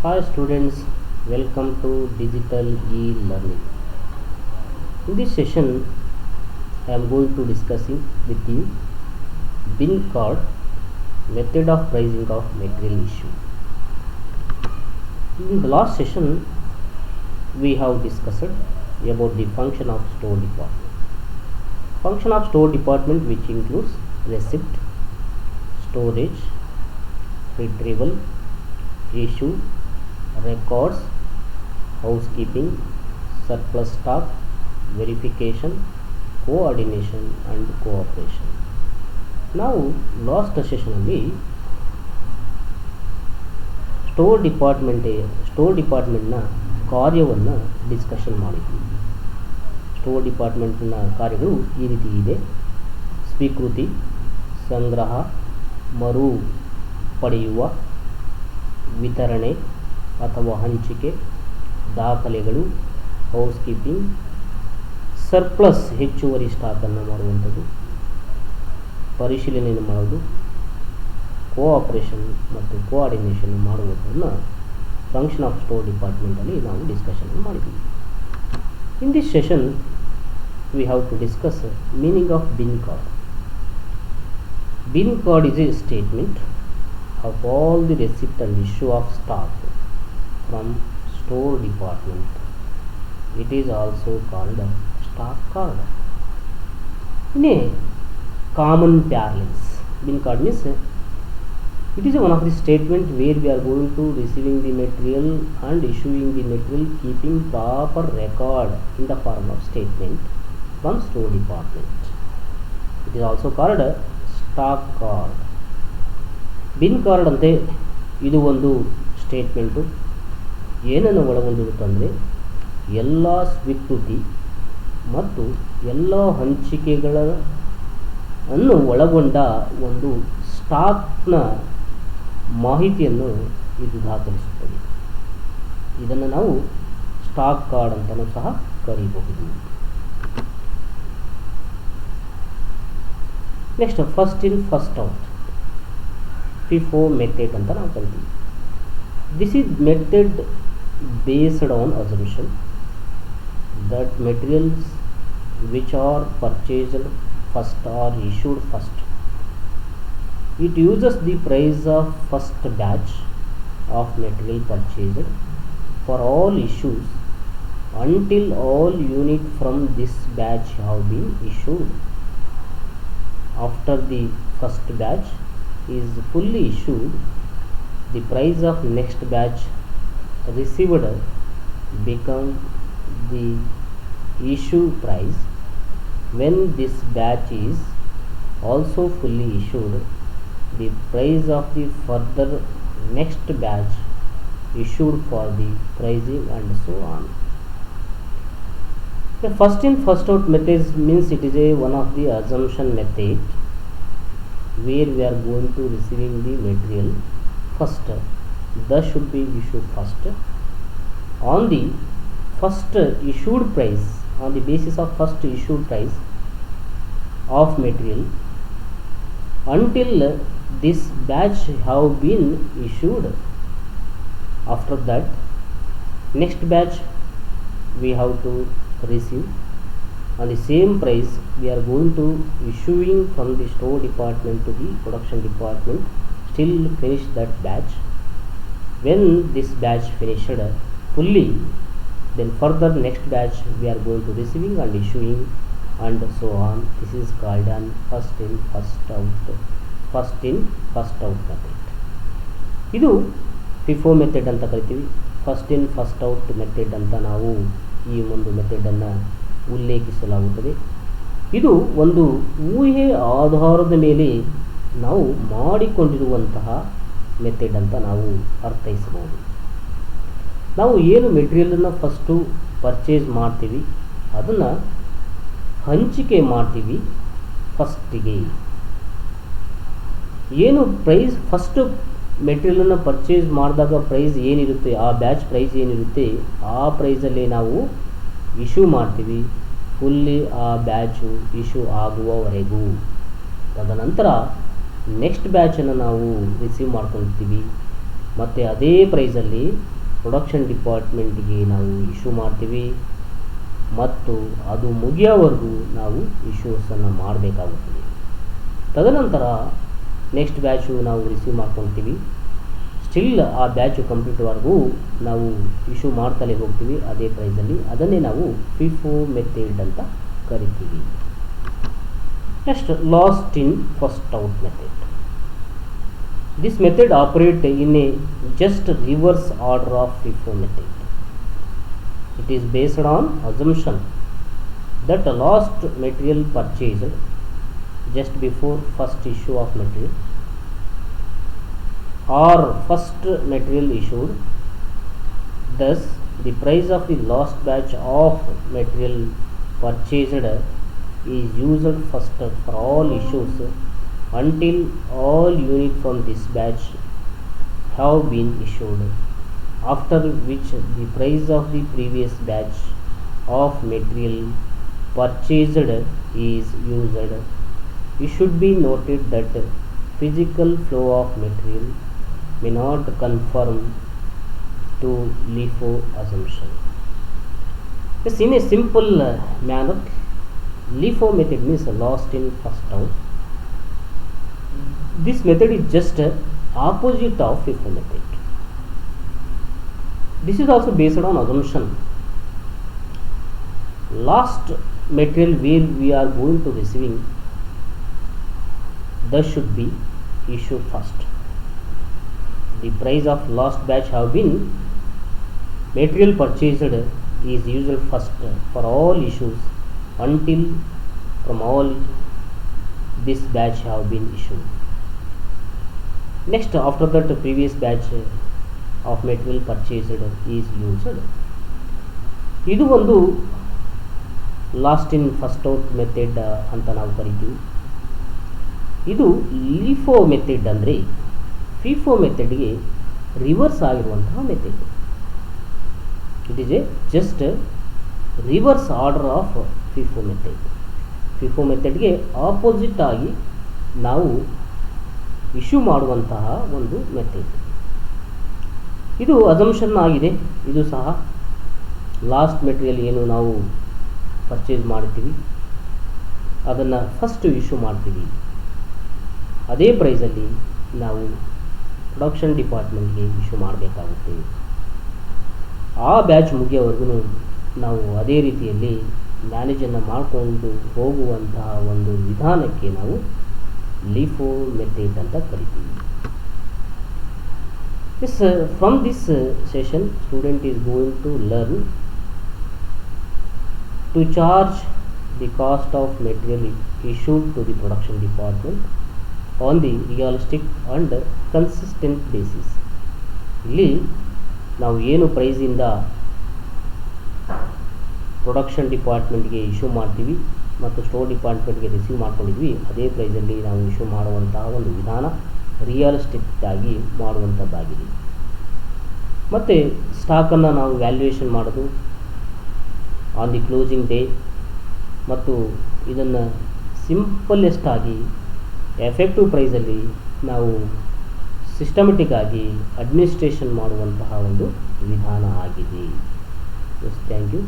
Hi students, welcome to digital e-learning. In this session, I am going to discussing with you bin card method of pricing of material issue. In the last session, we have discussed about the function of store department. Function of store department which includes receipt, storage, retrieval, issue, records, housekeeping, surplus stock, verification, coordination and cooperation. Now last sessionally store ಡಿಪಾರ್ಟ್ಮೆಂಟ್ನ ಕಾರ್ಯವನ್ನು discussion ಮಾಡಿದ್ವಿ. Store ಡಿಪಾರ್ಟ್ಮೆಂಟ್ನ ಕಾರ್ಯಗಳು ಈ ರೀತಿ ಇದೆ: ಸ್ವೀಕೃತಿ, ಸಂಗ್ರಹ, ಮರು ಪಡೆಯುವ, ವಿತರಣೆ ಅಥವಾ ಹಂಚಿಕೆ, ದಾಖಲೆಗಳು, ಹೌಸ್ಕೀಪಿಂಗ್, ಸರ್ಪ್ಲಸ್ ಹೆಚ್ಚುವರಿ ಸ್ಟಾಕನ್ನು ಮಾಡುವಂಥದ್ದು, ಪರಿಶೀಲನೆಯನ್ನು ಮಾಡೋದು, ಕೋಆಪರೇಷನ್ ಮತ್ತು ಕೋಆರ್ಡಿನೇಷನ್ ಮಾಡುವುದನ್ನು ಫಂಕ್ಷನ್ ಆಫ್ ಸ್ಟೋರ್ ಡಿಪಾರ್ಟ್ಮೆಂಟಲ್ಲಿ ನಾವು ಡಿಸ್ಕಷನ್ ಮಾಡಿದ್ದೀವಿ. In this session we have to discuss meaning of bin card. Bin card is a statement of all the receipt and issue of stock from store department. It is also called a stock card. In a common parlance, bin card means it is one of the statement where we are going to receiving the material and issuing the material, keeping proper record in the form of statement from store department. It is also called a stock card. Bin card ಅಂತೆ ಇದು ಒಂದು statement ಏನನ್ನು ಒಳಗೊಂಡಿರುತ್ತಂದರೆ ಎಲ್ಲ ಸ್ವೀಕೃತಿ ಮತ್ತು ಎಲ್ಲ ಹಂಚಿಕೆಗಳನ್ನು ಒಳಗೊಂಡ ಒಂದು ಸ್ಟಾಕ್ನ ಮಾಹಿತಿಯನ್ನು ಇದು ದಾಖಲಿಸುತ್ತದೆ. ಇದನ್ನು ನಾವು ಸ್ಟಾಕ್ ಕಾರ್ಡ್ ಅಂತಲೂ ಸಹ ಕರೀಬಹುದು. Next first in first out, FIFO method ಅಂತ ನಾವು ಕರಿತೀವಿ. This is method based on assumption that materials which are purchased first are issued first. It uses the price of first batch of material purchased for all issues until all units from this batch have been issued. After the first batch is fully issued, the price of next batch received become the issue price. When this batch is also fully issued, the price of the further next batch issued for the pricing and so on. The first in first out method means it is one of the assumption method where we are going to receiving the material first, thus should be issued first on the first issued price, on the basis of first issued price of material until this batch have been issued. After that next batch we have to receive on the same price. We are going to issuing from the store department to the production department, still finish that batch. When this batch finished fully, then further next batch we are going to receiving and issuing and so on. This is called an first in first out method. ಇದು FIFO method ಅಂತ ಕರಿತೀವಿ. First in first out method ಅಂತ ನಾವು ಈ ಒಂದು ಮೆಥಡನ್ನು ಉಲ್ಲೇಖಿಸಲಾಗುತ್ತದೆ. ಇದು ಒಂದು ಊಹೆ ಆಧಾರದ ಮೇಲೆ ನಾವು ಮಾಡಿಕೊಂಡಿರುವಂತಹ ಮೆಥಡ್ ಅಂತ ನಾವು ಅರ್ಥೈಸಬಹುದು. ನಾವು ಏನು ಮೆಟೀರಿಯಲನ್ನು ಫಸ್ಟು ಪರ್ಚೇಸ್ ಮಾಡ್ತೀವಿ ಅದನ್ನು ಹಂಚಿಕೆ ಮಾಡ್ತೀವಿ. ಫಸ್ಟಿಗೆ ಏನು ಪ್ರೈಸ್ ಫಸ್ಟ್ ಮೆಟೀರಿಯಲನ್ನು ಪರ್ಚೇಸ್ ಮಾಡಿದಾಗ ಪ್ರೈಸ್ ಏನಿರುತ್ತೆ, ಆ ಬ್ಯಾಚ್ ಪ್ರೈಸ್ ಏನಿರುತ್ತೆ ಆ ಪ್ರೈಸಲ್ಲಿ ನಾವು ಇಶ್ಯೂ ಮಾಡ್ತೀವಿ ಫುಲ್ಲಿ ಆ ಬ್ಯಾಚು ಇಶ್ಯೂ ಆಗುವವರೆಗೂ. ತದನಂತರ ನೆಕ್ಸ್ಟ್ ಬ್ಯಾಚನ್ನು ನಾವು ರಿಸೀವ್ ಮಾಡ್ಕೊಳ್ತೀವಿ ಮತ್ತು ಅದೇ ಪ್ರೈಸಲ್ಲಿ ಪ್ರೊಡಕ್ಷನ್ ಡಿಪಾರ್ಟ್ಮೆಂಟ್ಗೆ ನಾವು ಇಶ್ಯೂ ಮಾಡ್ತೀವಿ ಮತ್ತು ಅದು ಮುಗಿಯೋವರೆಗೂ ನಾವು ಇಶ್ಯೂಸನ್ನು ಮಾಡಬೇಕಾಗುತ್ತದೆ. ತದನಂತರ ನೆಕ್ಸ್ಟ್ ಬ್ಯಾಚು ನಾವು ರಿಸೀವ್ ಮಾಡ್ಕೊಳ್ತೀವಿ. ಸ್ಟಿಲ್ ಆ ಬ್ಯಾಚು ಕಂಪ್ಲೀಟ್ವರೆಗೂ ನಾವು ಇಶ್ಯೂ ಮಾಡ್ತಲೇ ಹೋಗ್ತೀವಿ ಅದೇ ಪ್ರೈಸಲ್ಲಿ. ಅದನ್ನೇ ನಾವು ಫಿಫೋ ಮೆಥಡ್ ಅಂತ ಕರಿತೀವಿ. Next last in first out method. This method operates in a just reverse order of FIFO method. It is based on assumption that the last material purchased just before first issue of material or first material issued. Thus, the price of the last batch of material purchased is used first for all issues until all units from this batch have been issued, after which the price of the previous batch of material purchased is used. It should be noted that physical flow of material may not conform to LIFO assumption. Yes, in a simple manner, LIFO method means lost in first out. This method is just opposite of FIFO method. This is also based on assumption. Last material where we are going to receiving, thus should be issued first. The price of last batch have been material purchased is used first for all issues until from all this batch have been issued. Next, after that the previous batch of material purchased is used. ಇದು ಒಂದು last in first out method ಅಂತ ನಾವು ಕರಿತೀವಿ. ಇದು LIFO method ಅಂದರೆ FIFO ಮೆಥಡ್ಗೆ reverse ಆಗಿರುವಂತಹ method. It is a just reverse order of FIFO method. FIFO ಮೆಥಡ್ಗೆ ಆಪೋಸಿಟ್ ಆಗಿ ನಾವು ಇಶ್ಯೂ ಮಾಡುವಂತಹ ಒಂದು ಮೆಥಡ್. ಇದು ಅಸಂಪ್ಷನ್ ಆಗಿದೆ. ಇದು ಸಹ ಲಾಸ್ಟ್ ಮೆಟೀರಿಯಲ್ ಏನು ನಾವು ಪರ್ಚೇಸ್ ಮಾಡ್ತೀವಿ ಅದನ್ನು ಫಸ್ಟ್ ಇಶ್ಯೂ ಮಾಡ್ತೀವಿ. ಅದೇ ಪ್ರೈಸಲ್ಲಿ ನಾವು ಪ್ರೊಡಕ್ಷನ್ ಡಿಪಾರ್ಟ್ಮೆಂಟ್ಗೆ ಇಶ್ಯೂ ಮಾಡಬೇಕಾಗುತ್ತೆ. ಆ ಬ್ಯಾಚ್ ಮುಗಿಯೋವರೆಗೂ ನಾವು ಅದೇ ರೀತಿಯಲ್ಲಿ ಮ್ಯಾನೇಜನ್ನು ಮಾಡಿಕೊಂಡು ಹೋಗುವಂತಹ ಒಂದು ವಿಧಾನಕ್ಕೆ ನಾವು LIFO ಮೆಥಡ್ ಅಂತ ಕರಿತೀವಿ. From this session, student is going to learn to charge the cost of material issued to the production department on the realistic and consistent basis. ಇಲ್ಲಿ ನಾವು ಏನು ಪ್ರೈಸಿಂದ ಪ್ರೊಡಕ್ಷನ್ ಡಿಪಾರ್ಟ್ಮೆಂಟ್ಗೆ ಇಶ್ಯೂ ಮಾಡ್ತೀವಿ ಮತ್ತು ಸ್ಟೋರ್ ಡಿಪಾರ್ಟ್ಮೆಂಟ್ಗೆ ರಿಸೀವ್ ಮಾಡ್ಕೊಂಡಿದ್ವಿ ಅದೇ ಪ್ರೈಸಲ್ಲಿ ನಾವು ಇಶ್ಯೂ ಮಾಡುವಂತಹ ಒಂದು ವಿಧಾನ ರಿಯಲಿಸ್ಟಿಕ್ ಆಗಿ ಮಾಡುವಂಥದ್ದಾಗಿದೆ. ಮತ್ತು ಸ್ಟಾಕನ್ನು ನಾವು ವ್ಯಾಲ್ಯೂಯೇಷನ್ ಮಾಡೋದು ಆನ್ ದಿ ಕ್ಲೋಸಿಂಗ್ ಡೇ ಮತ್ತು ಇದನ್ನು ಸಿಂಪಲ್ಲೆಸ್ಟ್ ಆಗಿ ಎಫೆಕ್ಟಿವ್ ಪ್ರೈಸಲ್ಲಿ ನಾವು ಸಿಸ್ಟಮೆಟಿಕ್ ಆಗಿ ಅಡ್ಮಿನಿಸ್ಟ್ರೇಷನ್ ಮಾಡುವಂತಹ ಒಂದು ವಿಧಾನ ಆಗಿದೆ. Thank you.